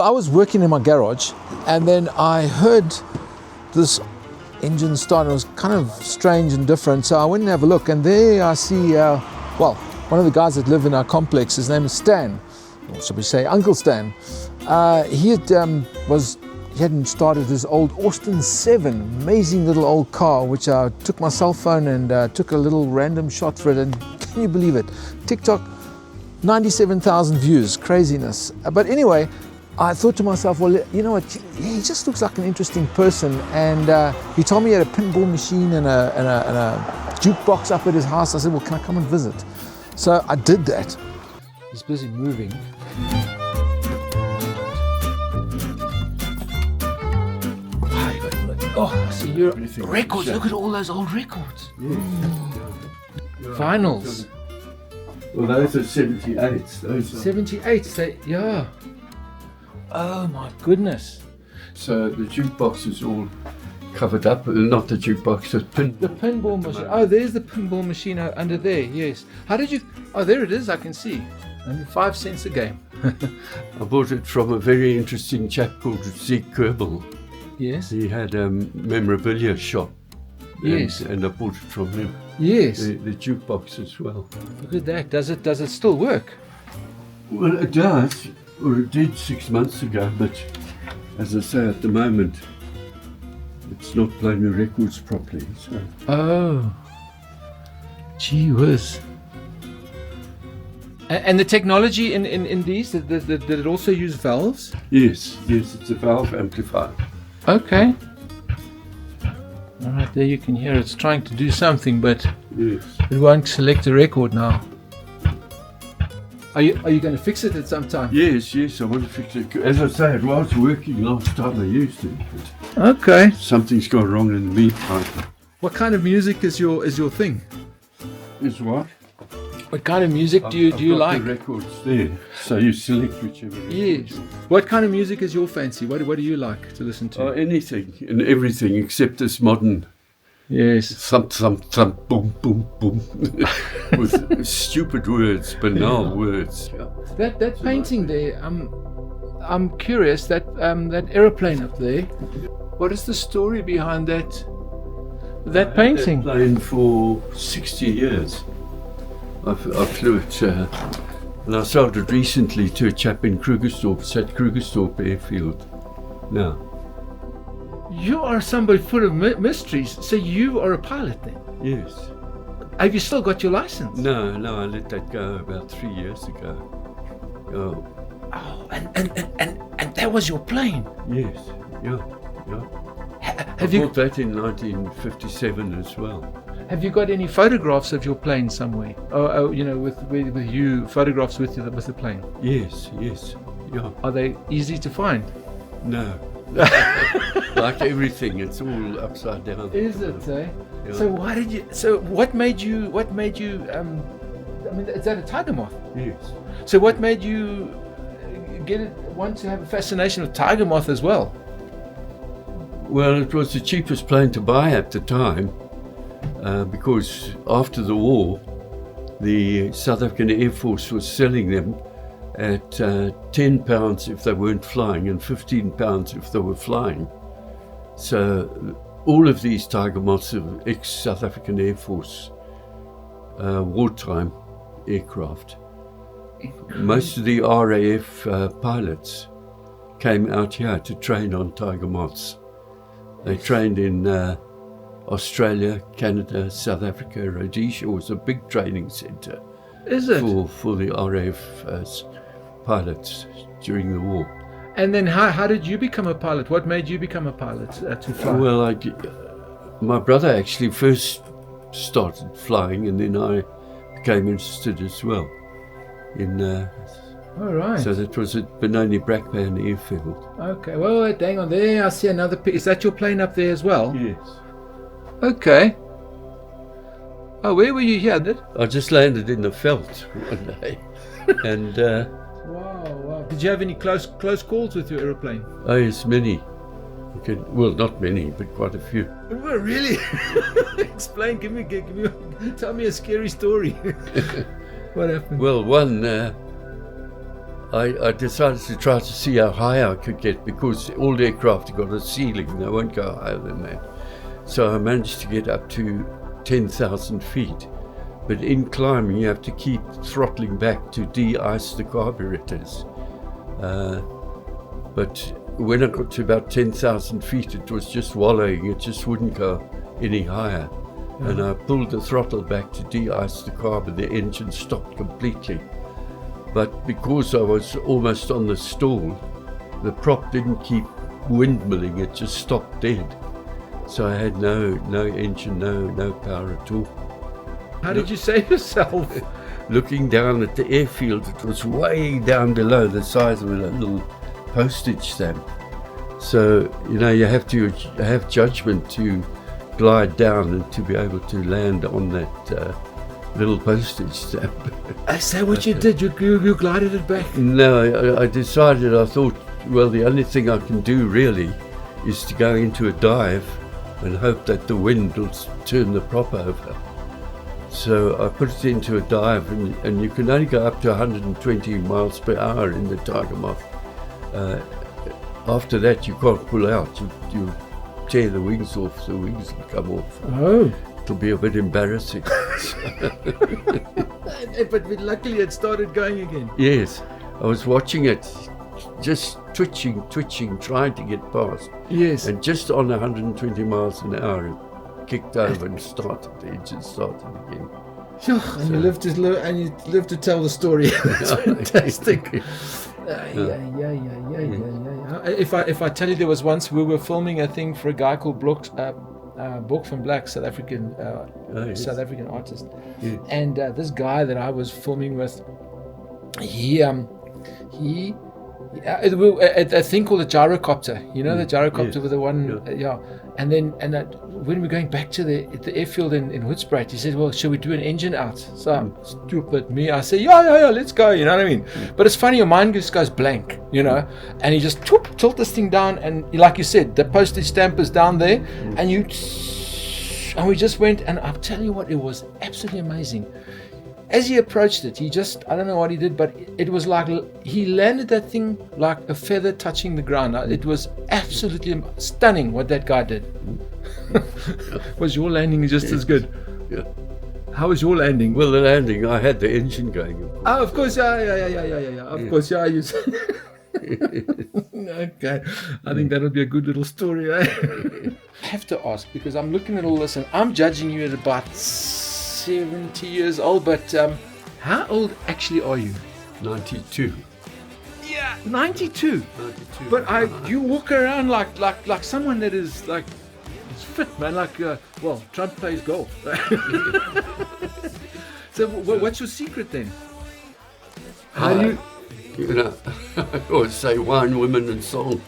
I was working in my garage and then I heard this engine start. It was kind of strange and different, so I went and have a look, and there I see, one of the guys that live in our complex, his name is Stan, or should we say Uncle Stan. He hadn't started his old Austin 7, amazing little old car, which I took my cell phone and took a little random shot for it, and can you believe it? TikTok, 97,000 views, craziness. But anyway, I thought to myself, well, you know what, he just looks like an interesting person, and he told me he had a pinball machine and a jukebox up at his house. I said, well, can I come and visit? So I did that. He's busy moving. Oh, I see your records. Look at all those old records. Yeah. Vinyls. Well, those are 78s. Those are 78s, yeah. Oh my goodness. So the jukebox is all covered up. Not the jukebox, the pinball machine. Oh, there's the pinball machine under there, yes. How did you... Oh, there it is, I can see. Only 5 cents a game. I bought it from a very interesting chap called Zeke Kerbel. Yes. He had a memorabilia shop. Yes. And I bought it from him. Yes. The jukebox as well. Look at that. Does it still work? Well, it does. Or it did 6 months ago, but as I say, at the moment, it's not playing the records properly. So. Oh. Gee whiz. And the technology in these, did it also use valves? Yes, it's a valve amplifier. Okay. All right, there you can hear it's trying to do something, but yes, it won't select a record now. Are you going to fix it at some time? Yes, I want to fix it. As I say, it was working last time I used it. But okay. Something's gone wrong in the meantime. What kind of music is your thing? Is what? What kind of music do you like? The records there, so you select whichever. Yes. What kind of music is your fancy? What do you like to listen to? Anything and everything except this modern. Yes. Thump, thump, thump, boom, boom, boom, with stupid words, banal words. Yeah. That painting there, I'm curious. That aeroplane up there. What is the story behind that painting? That plane for 60 years. I flew it, and I sold it recently to a chap in Krugersdorp. It's at Krugersdorp Airfield now. You are somebody full of mysteries. So you are a pilot then? Yes. Have you still got your license? No, I let that go about 3 years ago. Oh, and that was your plane? Yes, yeah. I bought that in 1957 as well. Have you got any photographs of your plane somewhere? With you photographs with the plane? Yes, yeah. Are they easy to find? No. Like everything, it's all upside down. Is it, eh? Yeah. So what made you is that a Tiger Moth? Yes. So what made you want to have a fascination with Tiger Moth as well? Well, it was the cheapest plane to buy at the time. Because after the war, the South African Air Force was selling them at £10 if they weren't flying and £15 if they were flying. So all of these Tiger Moths are ex-South African Air Force wartime aircraft. Most of the RAF pilots came out here to train on Tiger Moths. They trained in Australia, Canada, South Africa. Rhodesia was a big training centre. Is it? For the RAF pilots during the war. And then how did you become a pilot? What made you become a pilot to fly? Well, my brother actually first started flying, and then I became interested as well. All right. So that was at Benoni Brakpan Airfield. Okay, well, wait, hang on there. I see another picture. Is that your plane up there as well? Yes. Okay. Oh, where were you here? I just landed in the veld one day. And wow. Did you have any close calls with your aeroplane? Oh, yes, many. Well, not many, but quite a few. Oh, really? Explain. Tell me a scary story. What happened? Well, one I decided to try to see how high I could get, because all the aircraft have got a ceiling, they won't go higher than that. So I managed to get up to 10,000 feet. But in climbing, you have to keep throttling back to de-ice the carburetors. But when I got to about 10,000 feet, it was just wallowing, it just wouldn't go any higher. And I pulled the throttle back to de-ice the carb, and the engine stopped completely. But because I was almost on the stall, the prop didn't keep windmilling, it just stopped dead. So I had no engine, no power at all. How did you save yourself? Looking down at the airfield, it was way down below, the size of a little postage stamp. So, you have to have judgment to glide down and to be able to land on that little postage stamp. Is that what you did? You glided it back? No, I decided, I thought, well, the only thing I can do really is to go into a dive and hope that the wind will turn the prop over. So I put it into a dive, and you can only go up to 120 miles per hour in the Tiger Moth. After that, you can't pull out. You tear the wings off, the wings will come off. Oh. It'll be a bit embarrassing. But luckily it started going again. Yes, I was watching it, just twitching, trying to get past. Yes. And just on 120 miles an hour, it kicked over and started. The engine started again. And you live to tell the story. It's fantastic. If I tell you, there was once we were filming a thing for a guy called Bork van Black, South African South African artist, and this guy that I was filming with, he a thing called a gyrocopter. You know the gyrocopter with the one, And then when we were going back to the airfield in Hoedspruit, he said, "Well, should we do an engine out?" So stupid me, I say, "Yeah, let's go." You know what I mean? But it's funny, your mind just goes blank, and you just tilt this thing down, and like you said, the postage stamp is down there, and we just went, and I'll tell you what, it was absolutely amazing. As he approached it, I don't know what he did, but it was like he landed that thing like a feather touching the ground. It was absolutely stunning what that guy did. Was your landing just as good? Yeah. How was your landing? Well, the landing, I had the engine going. Oh, of course, yeah. Of course, yeah. Okay, I think that would be a good little story. I have to ask, because I'm looking at all this, and I'm judging you at about 70 years old, but how old actually are you? 92. Yeah, 92. 92. But you walk around like someone that is like, it's fit, man. Like, Trump plays golf. So, what's your secret then? How do you? I always say wine, women, and song.